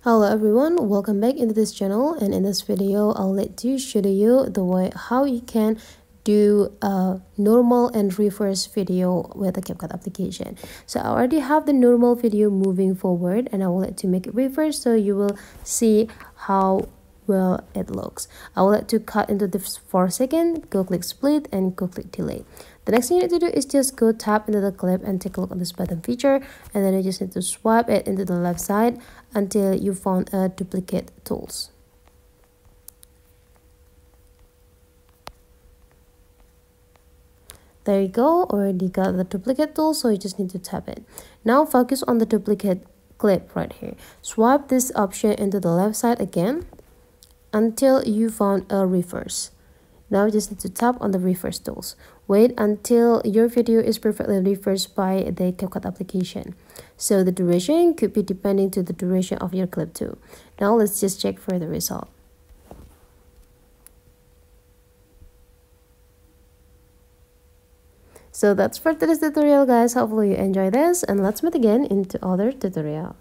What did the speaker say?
Hello everyone, welcome back into this channel, and in this video I'll let to show you the way how you can do a normal and reverse video with the CapCut application. So I already have the normal video moving forward and I will let to make it reverse so you will see how well it looks. I will let to cut into this for a second, go click split and go click delete. The next thing you need to do is just go tap into the clip and take a look on this button feature, and then you just need to swipe it into the left side until you found a duplicate tools. There you go, already got the duplicate tool, so you just need to tap it. Now focus on the duplicate clip right here. Swipe this option into the left side again until you found a reverse. Now you just need to tap on the reverse tools. Wait until your video is perfectly reversed by the CapCut application. So the duration could be depending to the duration of your clip too. Now let's just check for the result. So that's for today's tutorial guys. Hopefully you enjoy this, and let's meet again into other tutorial.